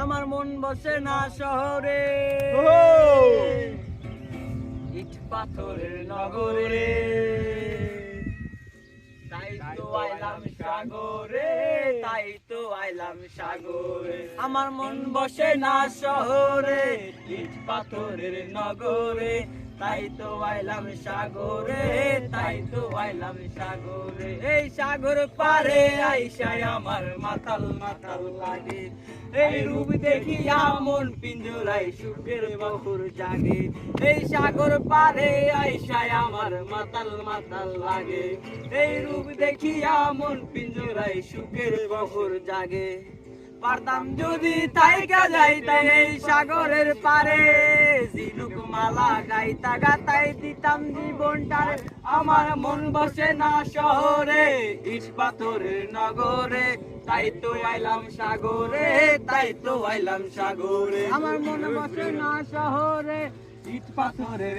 আমার মন বসে না শহরে, ইট পাথরের নগরে, তাই তো আইলাম সাগরে, তাই তো আইলাম সাগরে। আমার মন বসে না শহরে, ইট পাথরের নগরে, তাই তো আইলাম সাগরে, তাই তো আইলাম সাগরে। এই সাগর পারে আইসায় আমার মাতাল মাতাল লাগে, এই রূপ দেখিয়া মন পিঞ্জরায় সুখের বকুর জাগে। এই সাগর পারে আইসায় আমার মাতাল মাতাল লাগে, এই রূপ দেখিয়া মন পিঞ্জরায় সুখের বকুর জাগে। পারতাম যদি তাইকা যাইতাম এই সাগরের পারে, ঝিনুক মালা গাইতা গাতাই দিতাম জীবনটারে। আমার মন বসে না শহরে, ইট পাথরের নগরে, তাই তো আইলাম সাগরে, তাই তো আইলাম সাগরে। আমার মন বসে না শহরে, ইট পাথরের